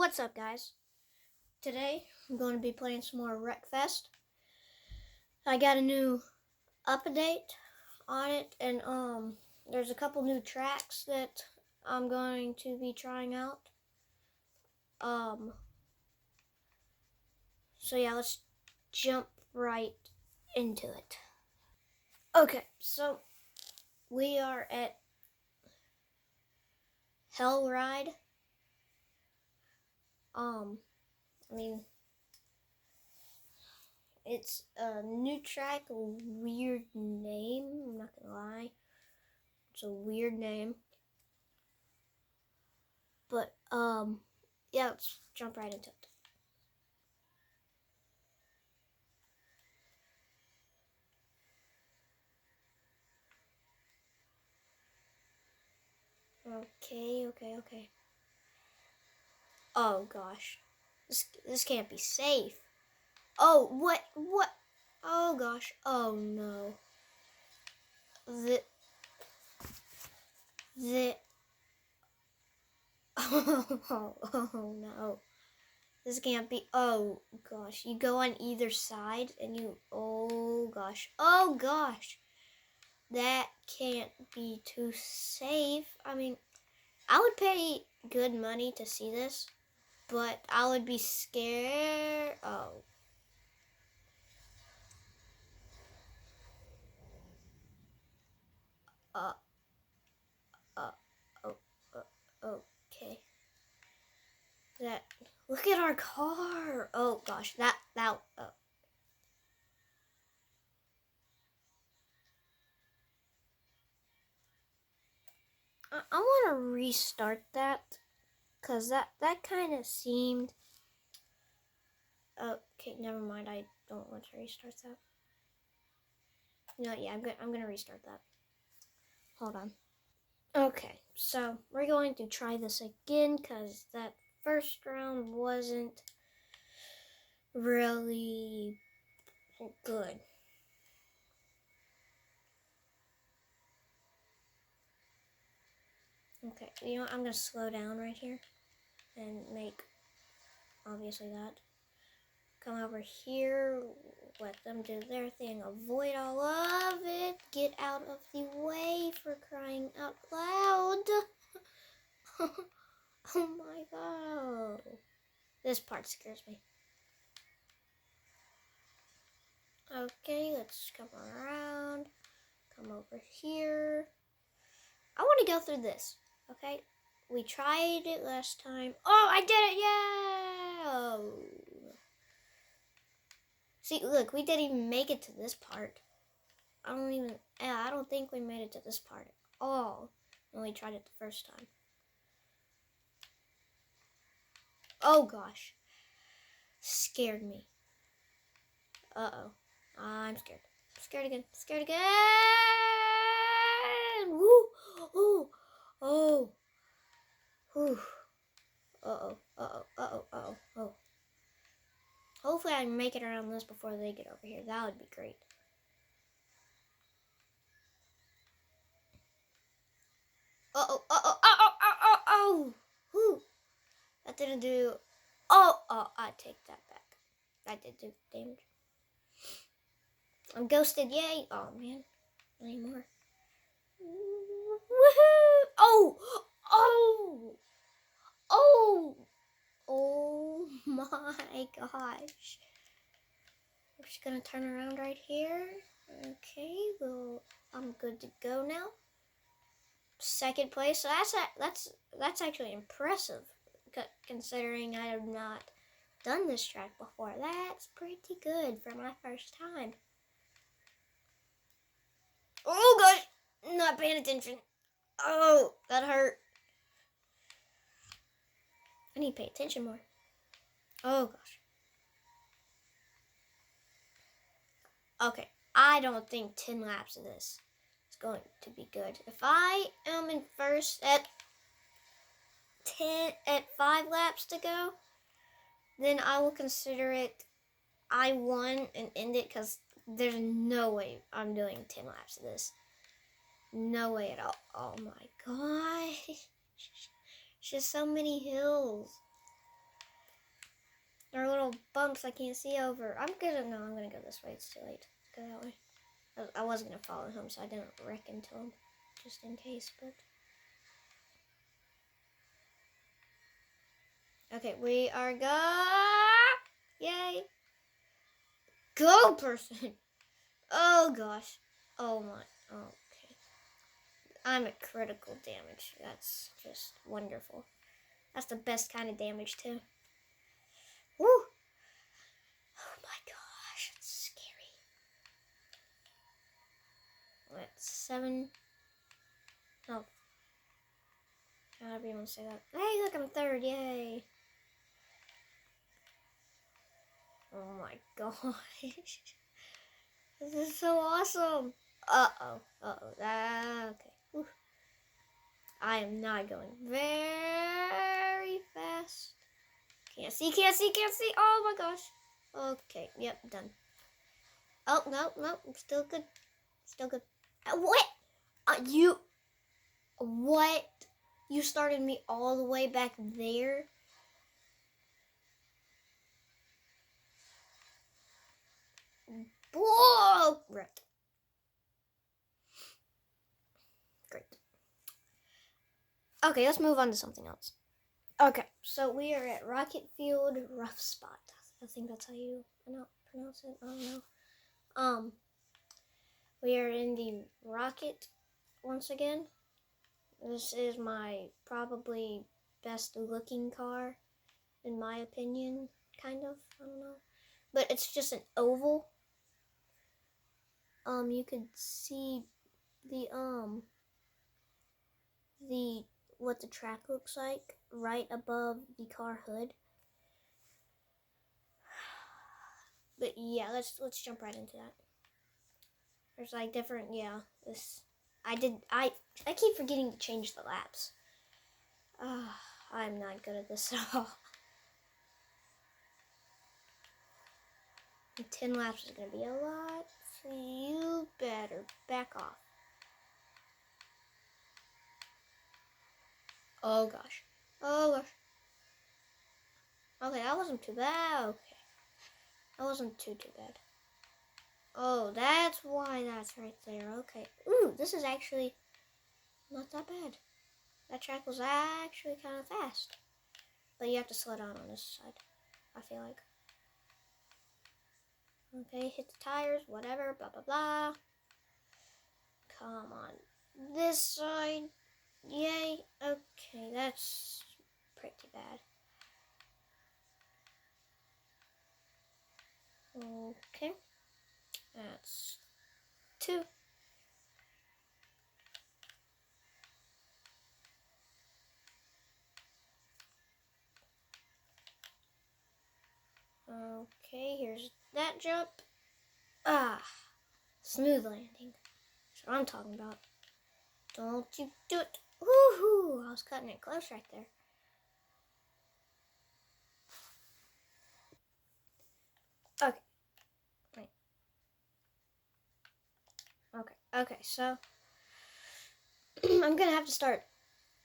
What's up, guys? Today I'm going to be playing some more wreckfest. I got a new update on it, and there's a couple new tracks that I'm going to be trying out. So yeah, let's jump right into it. Okay, so we are at Hell Ride. It's a new track, a weird name, I'm not gonna lie. It's a weird name. But, yeah, let's jump right into it. Okay. Oh, gosh. This can't be safe. Oh, what? Oh, gosh. Oh, no. Oh, no. This can't be, oh, gosh. You go on either side and oh, gosh. Oh, gosh. That can't be too safe. I mean, I would pay good money to see this, but I would be scared. Oh. Okay. Look at our car. Oh gosh, oh. I want to restart that, cause that kind of seemed. Okay, never mind. I don't want to restart that. No, yeah, I'm gonna restart that. Hold on. Okay, so we're going to try this again, cause that first round wasn't really good. Okay, you know what? I'm gonna slow down right here and make obviously that. Come over here, let them do their thing, avoid all of it, get out of the way, for crying out loud. Oh my god. This part scares me. Okay, let's come around, come over here. I want to go through this, okay? We tried it last time. Oh, I did it, yeah! Oh. See, look, we didn't even make it to this part. I don't think we made it to this part at all when we tried it the first time. Oh gosh. Scared me. Uh-oh. I'm scared. Scared again. Scared again! Woo! Oh! Oh! Whew. Uh-oh. Hopefully I can make it around this before they get over here. That would be great. Oh! Whew. That didn't do... Oh, I take that back. That did do damage. I'm ghosted, yay! Oh, man. Not anymore. Woohoo! Oh! Oh my gosh. We're just gonna turn around right here. Okay, well, I'm good to go now. Second place, so that's actually impressive, considering I have not done this track before. That's pretty good for my first time. Oh gosh, not paying attention. Oh, that hurt. I need to pay attention more. Oh gosh. Okay, I don't think 10 laps of this is going to be good. If I am in first at 5 laps to go, then I will consider it I won and end it, because there's no way I'm doing 10 laps of this. No way at all. Oh my gosh. It's just so many hills. bumps I can't see over. I'm gonna go this way. It's too late. Go that way. I was gonna follow him, so I didn't wreck into him, just in case. But okay, we are Yay! Go, person. Oh gosh. Oh my. Okay. I'm at critical damage. That's just wonderful. That's the best kind of damage too. Woo! Oh my gosh, that's scary. What, 7? No. However you want to say that. Hey, look, I'm 3rd. Yay. Oh my gosh. This is so awesome. Uh-oh. Okay. Whew. I am not going very fast. Can't see. Oh my gosh. Okay, yep, done. Oh, no, I'm still good. What? What? You started me all the way back there? Whoa! Right. Great. Okay, let's move on to something else. Okay, so we are at Rocket Field Rough Spot. I think that's how you pronounce it. I don't know. We are in the Rocket once again. This is my probably best looking car, in my opinion, kind of. I don't know. But it's just an oval. You could see the what the track looks like right above the car hood. But yeah, let's jump right into that. There's like different, I keep forgetting to change the laps. I'm not good at this at all. 10 laps is gonna be a lot, so you better back off. Oh gosh. Okay, that wasn't too bad. Okay. That wasn't too bad. Oh, that's why that's right there. Okay. Ooh, this is actually not that bad. That track was actually kind of fast. But you have to slow down on this side, I feel like. Okay, hit the tires, whatever, blah, blah, blah. Come on. This side. Yay. Okay, that's pretty bad. Okay. That's 2. Okay, here's that jump. Smooth landing. That's what I'm talking about. Don't you do it. Woohoo! I was cutting it close right there. Okay. Wait. Okay, so I'm gonna have to start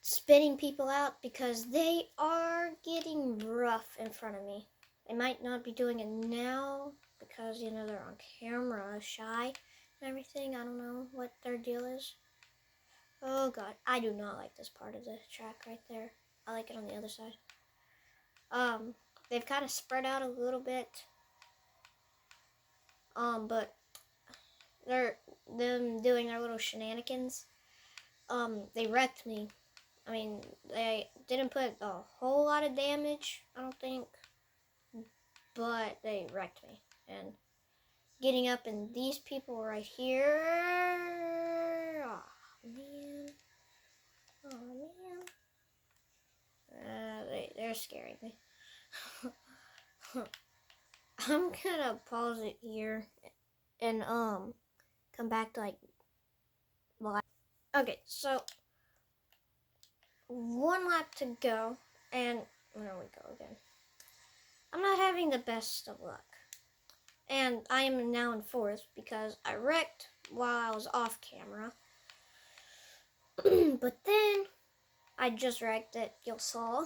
spinning people out because they are getting rough in front of me. They might not be doing it now because, they're on camera, shy and everything. I don't know what their deal is. Oh god, I do not like this part of the track right there. I like it on the other side. They've kind of spread out a little bit. But them doing their little shenanigans. They wrecked me. I mean, they didn't put a whole lot of damage, I don't think, but they wrecked me. And getting up in these people right here, they're scaring me. I'm gonna pause it here and come back to okay, so 1 lap to go, and there we go again. I'm not having the best of luck, and I am now in 4th because I wrecked while I was off camera. But then I just wrecked it, you saw,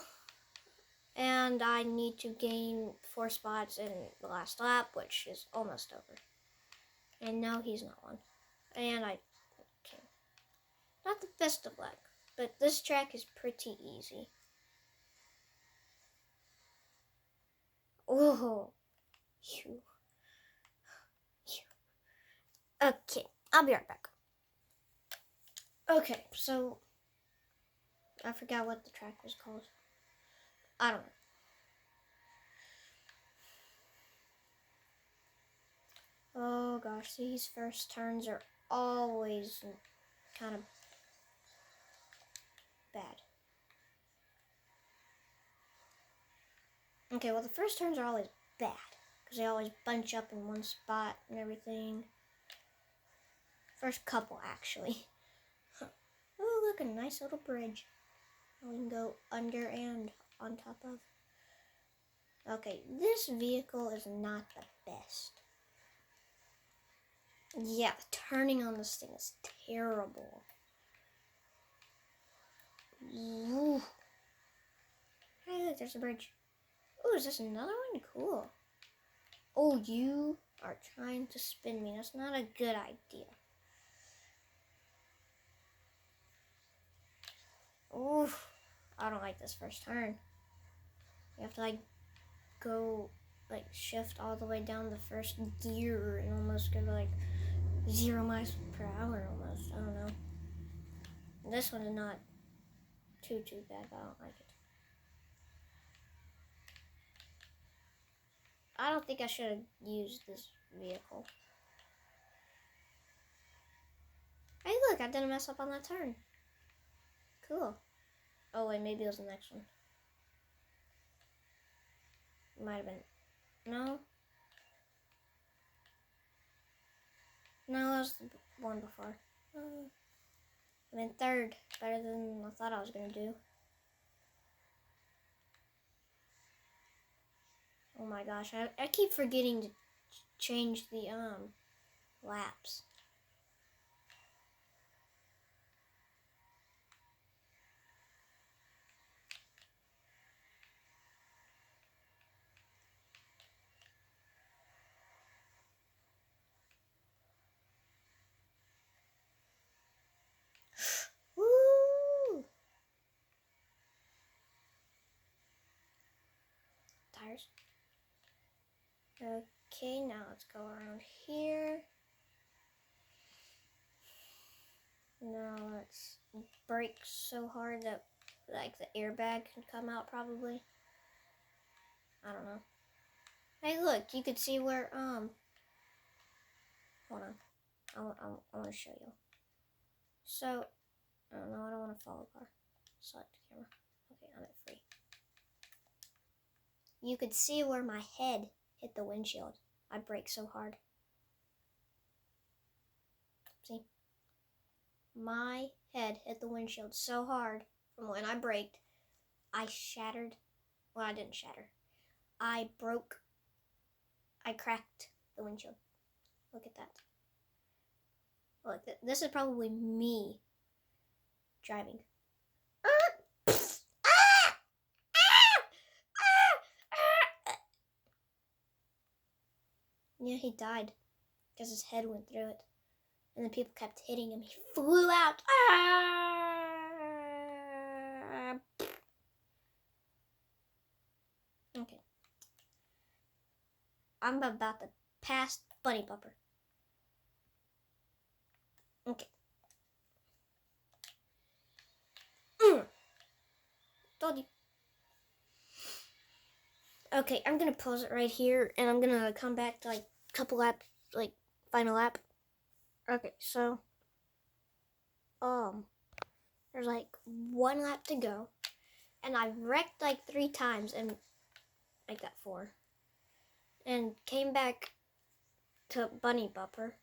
And I need to gain 4 spots in the last lap, which is almost over. And no, he's not one. And I can't. Not the best of luck, but this track is pretty easy. Oh, phew. Okay, I'll be right back. Okay, so I forgot what the track was called. I don't know. Oh gosh, these first turns are always kind of bad. Okay, well the first turns are always bad because they always bunch up in one spot and everything. First couple, actually. Oh, look, a nice little bridge. We can go under and on top of. Okay, this vehicle is not the best. Yeah, the turning on this thing is terrible. Ooh. Hey, look, there's a bridge. Oh, is this another one? Cool. Oh, you are trying to spin me. That's not a good idea. Oof. I don't like this first turn. You have to go shift all the way down the first gear and almost go to 0 miles per hour almost. I don't know. This one's not too bad, but I don't like it. I don't think I should have used this vehicle. Hey, look, I didn't mess up on that turn. Cool. Oh, wait, maybe it was the next one. Might have been. No. No, that was the one before. I'm in third. Better than I thought I was going to do. Oh my gosh, I keep forgetting to change the laps. Woo! Tires. Okay, now let's go around here. Now let's brake so hard that the airbag can come out probably. I don't know. Hey, look, you could see where hold on. I want to show you. So, I don't know, I don't want to follow car. Select camera. Okay, I'm at free. You could see where my head hit the windshield. I braked so hard. See? My head hit the windshield so hard from when I braked, I shattered. Well, I didn't shatter. I cracked the windshield. Look at that. Look, this is probably me driving. Yeah, he died because his head went through it. And then people kept hitting him. He flew out. Okay. I'm about to pass Bunny Bumper. Okay. Told you. Okay, I'm gonna pause it right here, and I'm gonna come back to couple laps, final lap. Okay, so there's 1 lap to go, and I wrecked 3 times and I got 4, and came back to Bunny Bumper,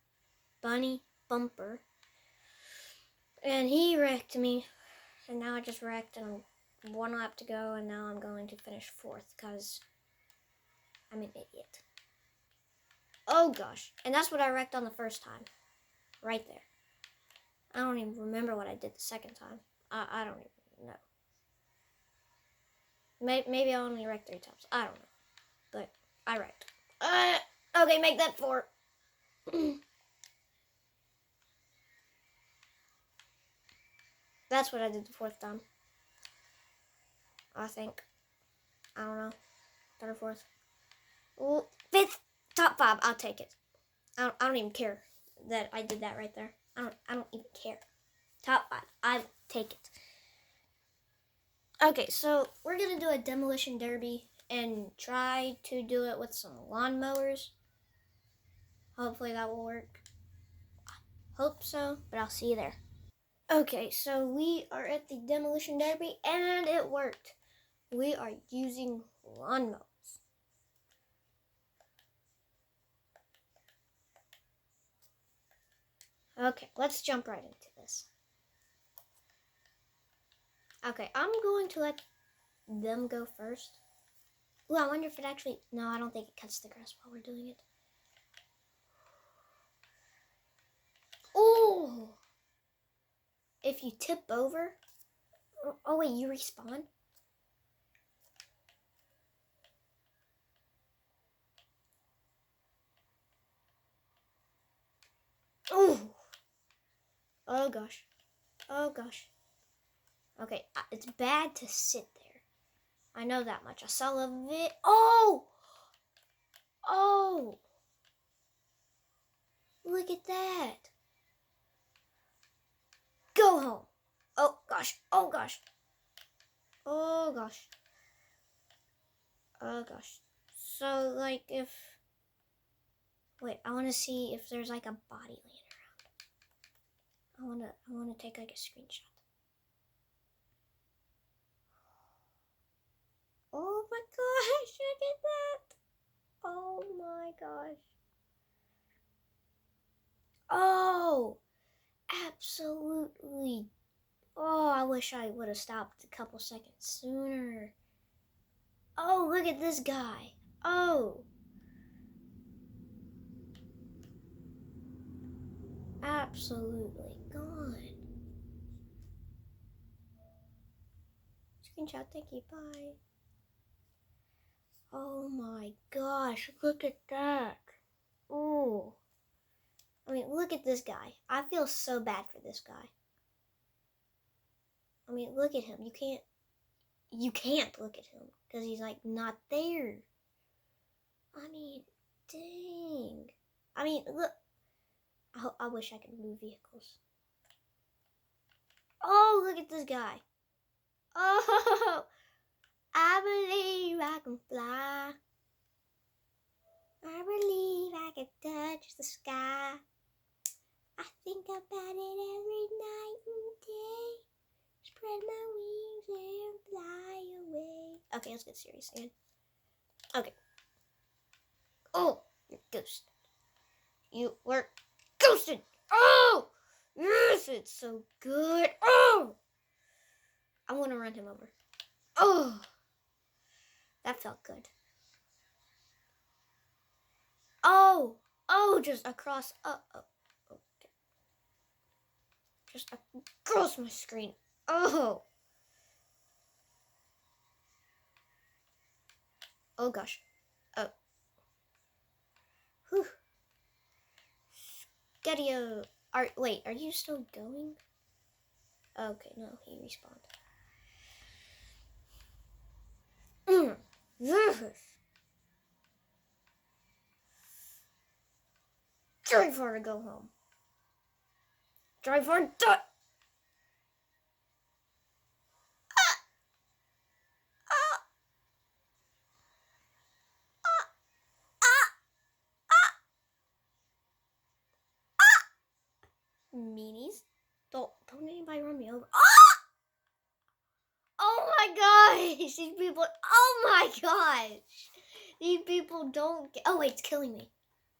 and he wrecked me, and now I just wrecked, and 1 lap to go, and now I'm going to finish 4th because I'm an idiot. Oh gosh, and that's what I wrecked on the first time, right there. I don't even remember what I did the second time. I don't even know. Maybe I only wrecked 3 times. I don't know. But I wrecked. Okay, make that 4. That's what I did the 4th time. I think. I don't know. 3rd or 4th. Ooh, 5th. Top 5. I'll take it. I don't even care that I did that right there. I don't even care. Top 5. I will take it. Okay, so we're gonna do a demolition derby and try to do it with some lawnmowers. Hopefully that will work. Hope so, but I'll see you there. Okay, so we are at the demolition derby and it worked. We are using lawnmowers. Okay, let's jump right into this. Okay, I'm going to let them go first. Ooh, I wonder if it actually... No, I don't think it cuts the grass while we're doing it. Oh! If you tip over... Oh, wait, you respawn? Oh! Oh, gosh. Oh, gosh. Okay, it's bad to sit there. I know that much. I saw a bit. Oh! Oh! Look at that. Go home. Oh, gosh. Oh, gosh. Oh, gosh. Oh, gosh. So, like, if... Wait, I want to see if there's, like, a body laying around. I want to take, like, a screenshot. Oh, my gosh. Look at that. Oh, my gosh. Oh, absolutely. Oh, I wish I would have stopped a couple seconds sooner. Oh, look at this guy. Oh. Absolutely gone. Screenshot, thank you, bye. Oh my gosh, look at that. Oh. I mean, look at this guy. I feel so bad for this guy. I mean, look at him. You can't look at him because he's like not there. I mean, dang. I mean, look. I wish I could move vehicles. Oh, look at this guy. Oh, I believe I can fly. I believe I can touch the sky. I think about it every night and day. Spread my wings and fly away. Okay, let's get serious again. Okay. Oh, you're ghosted. You were ghosted. Oh, yes, it's so good. Oh, I want to run him over. Oh, that felt good. Oh, just across. Okay. Just across my screen. Oh. Oh gosh. Oh. Whew. Scadio. Wait, are you still going? Okay, no, he respawned. Drive hard to go home. Drive hard. Meanies. Don't anybody run me over. Oh my gosh! These people. Oh my gosh! These people don't get. Oh wait, it's killing me.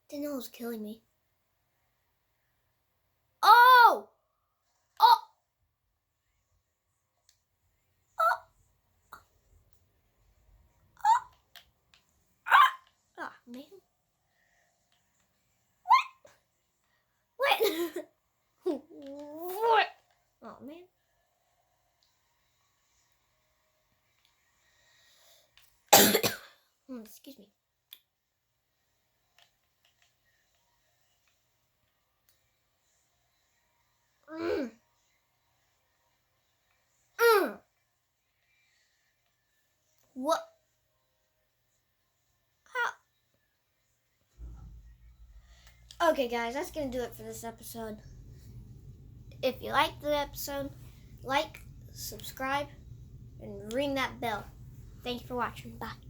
Didn't know it was killing me. Oh! Oh! Oh! Ah, man. What? What? Oh man. Excuse me. What? How? Okay, guys, that's gonna do it for this episode. If you liked the episode, like, subscribe, and ring that bell. Thank you for watching. Bye.